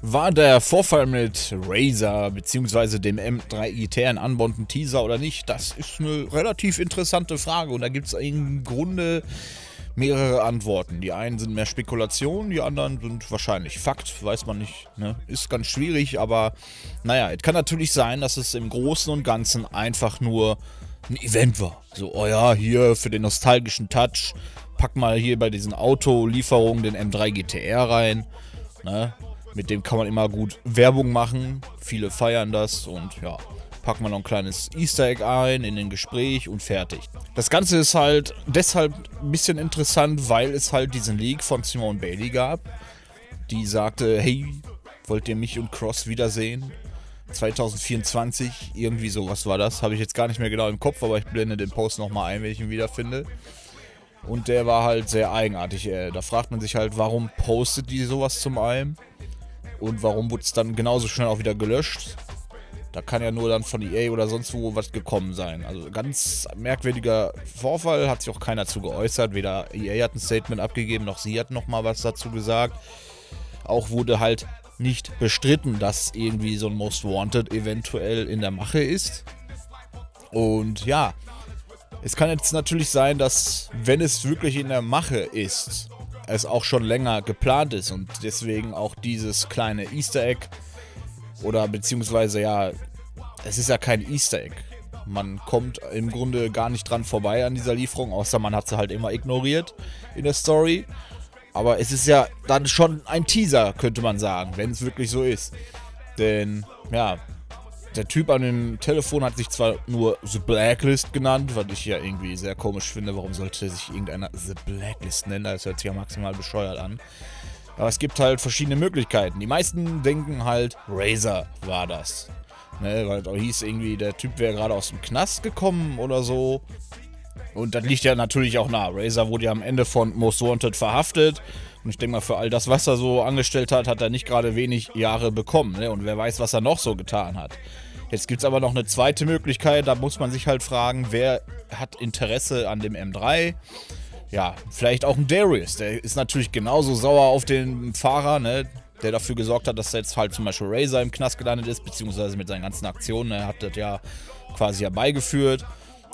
War der Vorfall mit Razer bzw. dem M3 GT ein unbounded Teaser oder nicht? Das ist eine relativ interessante Frage und da gibt es im Grunde mehrere Antworten. Die einen sind mehr Spekulation, die anderen sind wahrscheinlich Fakt, weiß man nicht, ne? Ist ganz schwierig, aber naja, es kann natürlich sein, dass es im Großen und Ganzen einfach nur ein Event war. So, oh ja, hier für den nostalgischen Touch, pack mal hier bei diesen Autolieferungen den M3 GTR rein, ne? Mit dem kann man immer gut Werbung machen. Viele feiern das und ja, packen wir noch ein kleines Easter Egg ein in den Gespräch und fertig. Das Ganze ist halt deshalb ein bisschen interessant, weil es halt diesen Leak von Simone Bailey gab, die sagte, hey, wollt ihr mich und Cross wiedersehen? 2024, irgendwie sowas war das. Habe ich jetzt gar nicht mehr genau im Kopf, aber ich blende den Post nochmal ein, wenn ich ihn wiederfinde. Und der war halt sehr eigenartig. Da fragt man sich halt, warum postet die sowas zum einen? Und warum wurde es dann genauso schnell auch wieder gelöscht? Da kann ja nur dann von EA oder sonst wo was gekommen sein. Also ganz merkwürdiger Vorfall, hat sich auch keiner zu geäußert. Weder EA hat ein Statement abgegeben, noch sie hat nochmal was dazu gesagt. Auch wurde halt nicht bestritten, dass irgendwie so ein Most Wanted eventuell in der Mache ist. Und ja, es kann jetzt natürlich sein, dass, wenn es wirklich in der Mache ist, es auch schon länger geplant ist und deswegen auch dieses kleine Easter Egg oder beziehungsweise ja, es ist ja kein Easter Egg. Man kommt im Grunde gar nicht dran vorbei an dieser Lieferung, außer man hat sie halt immer ignoriert in der Story. Aber es ist ja dann schon ein Teaser, könnte man sagen, wenn es wirklich so ist. Denn ja, der Typ an dem Telefon hat sich zwar nur The Blacklist genannt, was ich ja irgendwie sehr komisch finde. Warum sollte sich irgendeiner The Blacklist nennen? Das hört sich ja maximal bescheuert an. Aber es gibt halt verschiedene Möglichkeiten. Die meisten denken halt, Razer war das. Ne, weil da hieß irgendwie, der Typ wäre gerade aus dem Knast gekommen oder so. Und das liegt ja natürlich auch nah. Razer wurde ja am Ende von Most Wanted verhaftet. Und ich denke mal, für all das, was er so angestellt hat, hat er nicht gerade wenig Jahre bekommen. Ne? Und wer weiß, was er noch so getan hat. Jetzt gibt es aber noch eine zweite Möglichkeit. Da muss man sich halt fragen, wer hat Interesse an dem M3? Ja, vielleicht auch ein Darius. Der ist natürlich genauso sauer auf den Fahrer, ne? Der dafür gesorgt hat, dass jetzt halt zum Beispiel Razer im Knast gelandet ist, beziehungsweise mit seinen ganzen Aktionen. Er hat das ja quasi herbeigeführt.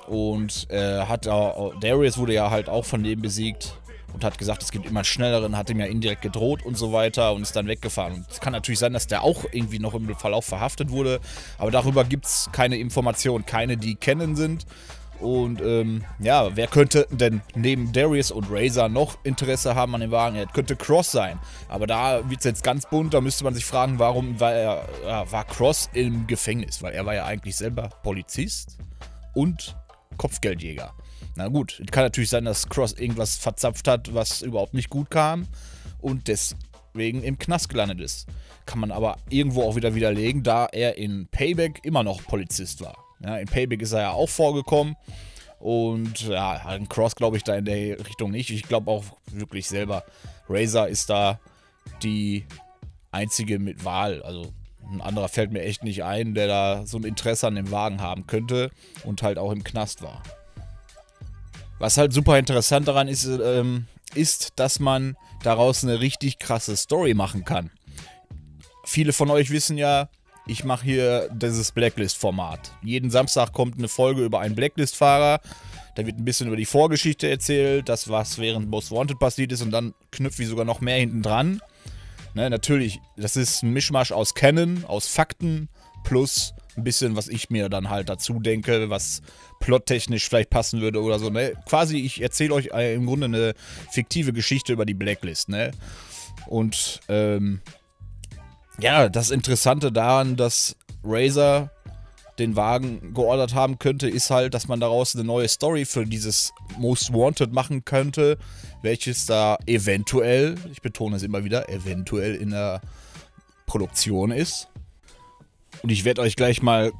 Und Darius wurde ja halt auch von dem besiegt und hat gesagt, es gibt immer einen schnelleren, hat ihm ja indirekt gedroht und so weiter und ist dann weggefahren. Und es kann natürlich sein, dass der auch irgendwie noch im Verlauf verhaftet wurde, aber darüber gibt es keine Informationen, keine, die kennen sind. Und ja, wer könnte denn neben Darius und Razer noch Interesse haben an dem Wagen? Ja, könnte Cross sein. Aber da wird es jetzt ganz bunt, da müsste man sich fragen, warum war Cross im Gefängnis? Weil er war ja eigentlich selber Polizist und Kopfgeldjäger. Na gut, kann natürlich sein, dass Cross irgendwas verzapft hat, was überhaupt nicht gut kam und deswegen im Knast gelandet ist. Kann man aber irgendwo auch wieder widerlegen, da er in Payback immer noch Polizist war. Ja, in Payback ist er ja auch vorgekommen und ja, in Cross glaube ich da in der Richtung nicht. Ich glaube auch wirklich selber, Razer ist da die einzige mit Wahl, also ein anderer fällt mir echt nicht ein, der da so ein Interesse an dem Wagen haben könnte und halt auch im Knast war. Was halt super interessant daran ist, ist, dass man daraus eine richtig krasse Story machen kann. Viele von euch wissen ja, ich mache hier dieses Blacklist-Format. Jeden Samstag kommt eine Folge über einen Blacklist-Fahrer. Da wird ein bisschen über die Vorgeschichte erzählt, das was während Most Wanted passiert ist und dann knüpft wie sogar noch mehr hinten dran. Ne, natürlich, das ist ein Mischmasch aus Canon, aus Fakten, plus ein bisschen, was ich mir dann halt dazu denke, was plottechnisch vielleicht passen würde oder so. Ne? Quasi, ich erzähle euch im Grunde eine fiktive Geschichte über die Blacklist. Ne? Und ja, das Interessante daran, dass Razer den Wagen geordert haben könnte, ist halt, dass man daraus eine neue Story für dieses Most Wanted machen könnte, welches da eventuell, ich betone es immer wieder, eventuell in der Produktion ist. Und ich werde euch gleich mal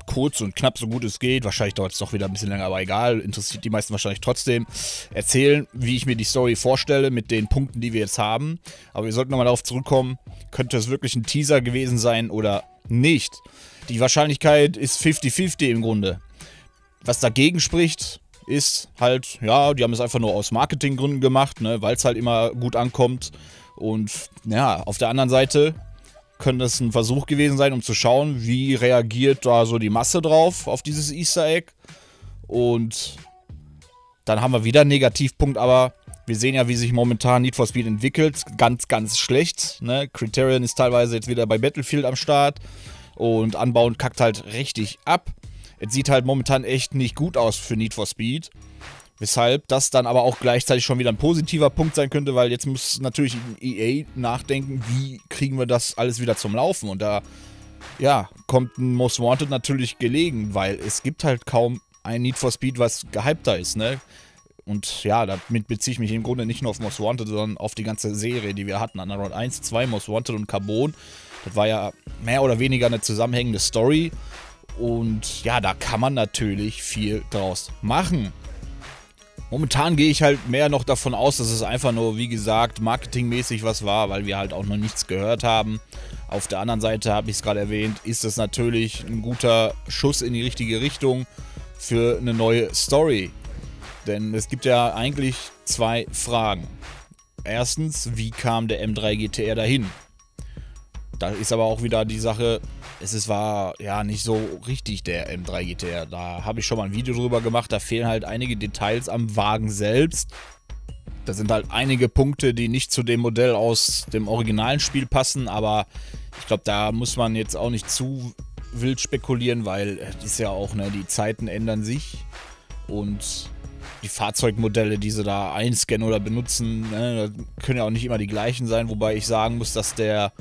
kurz und knapp, so gut es geht, wahrscheinlich dauert es doch wieder ein bisschen länger, aber egal, interessiert die meisten wahrscheinlich trotzdem, erzählen, wie ich mir die Story vorstelle mit den Punkten, die wir jetzt haben. Aber wir sollten nochmal darauf zurückkommen, könnte es wirklich ein Teaser gewesen sein oder nicht. Die Wahrscheinlichkeit ist 50-50 im Grunde. Was dagegen spricht, ist halt, ja, die haben es einfach nur aus Marketinggründen gemacht, ne, weil es halt immer gut ankommt. Und ja, auf der anderen Seite könnte es ein Versuch gewesen sein, um zu schauen, wie reagiert da so die Masse drauf, auf dieses Easter Egg. Und dann haben wir wieder einen Negativpunkt, aber wir sehen ja, wie sich momentan Need for Speed entwickelt. Ganz, ganz schlecht. Ne? Criterion ist teilweise jetzt wieder bei Battlefield am Start und Unbound kackt halt richtig ab. Es sieht halt momentan echt nicht gut aus für Need for Speed. Weshalb das dann aber auch gleichzeitig schon wieder ein positiver Punkt sein könnte, weil jetzt muss natürlich EA nachdenken, wie kriegen wir das alles wieder zum Laufen. Und da, ja, kommt ein Most Wanted natürlich gelegen, weil es gibt halt kaum ein Need for Speed, was gehypter ist, ne? Und ja, damit beziehe ich mich im Grunde nicht nur auf Most Wanted, sondern auf die ganze Serie, die wir hatten. Underground 1, 2, Most Wanted und Carbon. Das war ja mehr oder weniger eine zusammenhängende Story. Und ja, da kann man natürlich viel draus machen. Momentan gehe ich halt mehr noch davon aus, dass es einfach nur, wie gesagt, marketingmäßig was war, weil wir halt auch noch nichts gehört haben. Auf der anderen Seite, habe ich es gerade erwähnt, ist es natürlich ein guter Schuss in die richtige Richtung für eine neue Story. Denn es gibt ja eigentlich zwei Fragen. Erstens, wie kam der M3 GTR dahin? Da ist aber auch wieder die Sache, war ja nicht so richtig der M3 GTR. Da habe ich schon mal ein Video drüber gemacht, da fehlen halt einige Details am Wagen selbst. Da sind halt einige Punkte, die nicht zu dem Modell aus dem originalen Spiel passen, aber ich glaube, da muss man jetzt auch nicht zu wild spekulieren, weil es ist ja auch, ne, die Zeiten ändern sich und die Fahrzeugmodelle, die sie da einscannen oder benutzen, ne, können ja auch nicht immer die gleichen sein, wobei ich sagen muss, dass der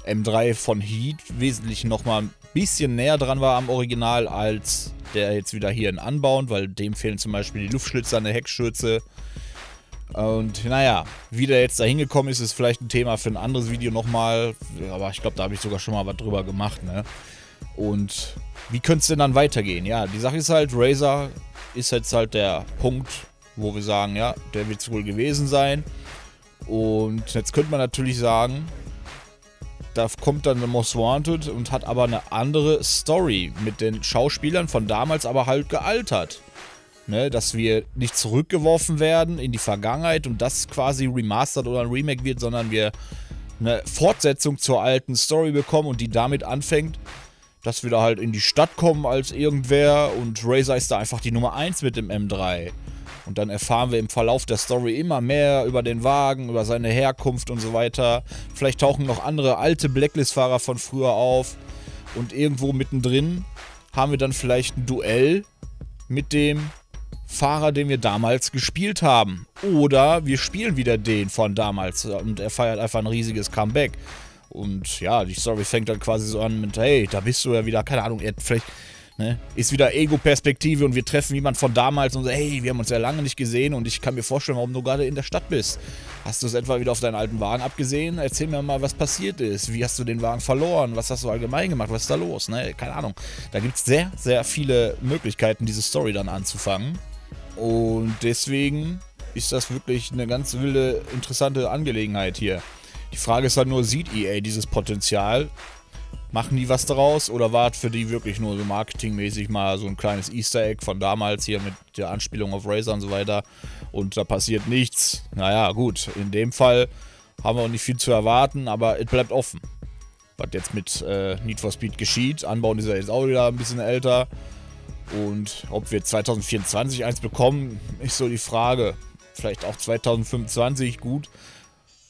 M3 von Heat wesentlich nochmal ein bisschen näher dran war am Original als der jetzt wieder hier in Unbound, weil dem fehlen zum Beispiel die Luftschlitze an der Heckschürze. Und naja, wie der jetzt da hingekommen ist, ist vielleicht ein Thema für ein anderes Video nochmal, aber ich glaube, da habe ich sogar schon mal was drüber gemacht, ne? Und wie könnte es denn dann weitergehen? Ja, die Sache ist halt, Razer ist jetzt halt der Punkt, wo wir sagen, ja, der wird es wohl gewesen sein. Und jetzt könnte man natürlich sagen, da kommt dann The Most Wanted und hat aber eine andere Story mit den Schauspielern von damals, aber halt gealtert. Ne, dass wir nicht zurückgeworfen werden in die Vergangenheit und das quasi remastered oder ein Remake wird, sondern wir eine Fortsetzung zur alten Story bekommen und die damit anfängt, dass wir da halt in die Stadt kommen als irgendwer und Razer ist da einfach die Nummer 1 mit dem M3. Und dann erfahren wir im Verlauf der Story immer mehr über den Wagen, über seine Herkunft und so weiter. Vielleicht tauchen noch andere alte Blacklist-Fahrer von früher auf. Und irgendwo mittendrin haben wir dann vielleicht ein Duell mit dem Fahrer, den wir damals gespielt haben. Oder wir spielen wieder den von damals und er feiert einfach ein riesiges Comeback. Und ja, die Story fängt dann quasi so an mit, hey, da bist du ja wieder, keine Ahnung, vielleicht... Ne, ist wieder Ego-Perspektive und wir treffen jemanden von damals und so, hey, wir haben uns ja lange nicht gesehen und ich kann mir vorstellen, warum du gerade in der Stadt bist. Hast du es etwa wieder auf deinen alten Wagen abgesehen? Erzähl mir mal, was passiert ist. Wie hast du den Wagen verloren? Was hast du allgemein gemacht? Was ist da los? Ne? Keine Ahnung. Da gibt es sehr, sehr viele Möglichkeiten, diese Story dann anzufangen. Und deswegen ist das wirklich eine ganz wilde, interessante Angelegenheit hier. Die Frage ist halt nur, sieht EA dieses Potenzial? Machen die was daraus oder war es für die wirklich nur so marketingmäßig mal so ein kleines Easter Egg von damals hier mit der Anspielung auf Razer und so weiter und da passiert nichts? Naja, gut, in dem Fall haben wir auch nicht viel zu erwarten, aber es bleibt offen, was jetzt mit Need for Speed geschieht. Unbound ist ja jetzt auch wieder ein bisschen älter und ob wir 2024 eins bekommen, ist so die Frage. Vielleicht auch 2025, gut.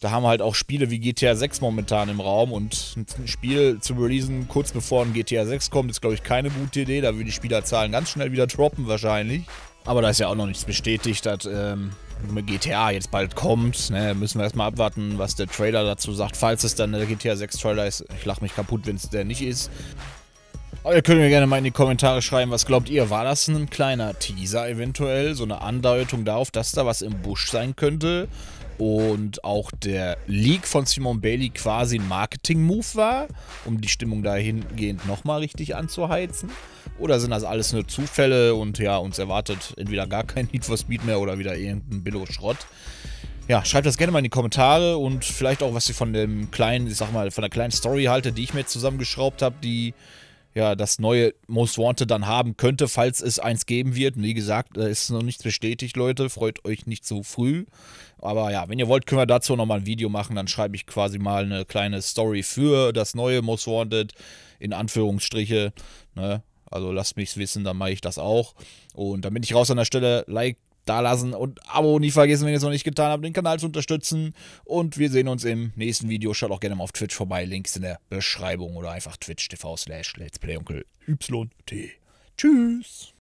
Da haben wir halt auch Spiele wie GTA 6 momentan im Raum und ein Spiel zu releasen, kurz bevor ein GTA 6 kommt, ist, glaube ich, keine gute Idee. Da würden die Spielerzahlen ganz schnell wieder droppen wahrscheinlich. Aber da ist ja auch noch nichts bestätigt, dass GTA jetzt bald kommt. Ne, müssen wir erstmal abwarten, was der Trailer dazu sagt. Falls es dann der GTA 6 Trailer ist, ich lache mich kaputt, wenn es der nicht ist. Aber ihr könnt mir gerne mal in die Kommentare schreiben, was glaubt ihr? War das ein kleiner Teaser eventuell? So eine Andeutung darauf, dass da was im Busch sein könnte? Und auch der Leak von Simon Bailey quasi ein Marketing-Move war, um die Stimmung dahingehend nochmal richtig anzuheizen? Oder sind das alles nur Zufälle und ja, uns erwartet entweder gar kein Need for Speed mehr oder wieder irgendein Billo-Schrott? Ja, schreibt das gerne mal in die Kommentare und vielleicht auch, was ihr von dem kleinen, ich sag mal, von der kleinen Story haltet, die ich mir jetzt zusammengeschraubt habe, die ja, das neue Most Wanted dann haben könnte, falls es eins geben wird. Und wie gesagt, da ist noch nichts bestätigt, Leute. Freut euch nicht so früh. Aber ja, wenn ihr wollt, können wir dazu nochmal ein Video machen. Dann schreibe ich quasi mal eine kleine Story für das neue Most Wanted, in Anführungsstriche. Ne? Also lasst mich's wissen, dann mache ich das auch. Und dann bin ich raus an der Stelle. Like da lassen und Abo nie vergessen, wenn ihr es noch nicht getan habt, den Kanal zu unterstützen. Und wir sehen uns im nächsten Video. Schaut auch gerne mal auf Twitch vorbei. Links in der Beschreibung oder einfach twitch.tv/letsplayonkelyt. Tschüss.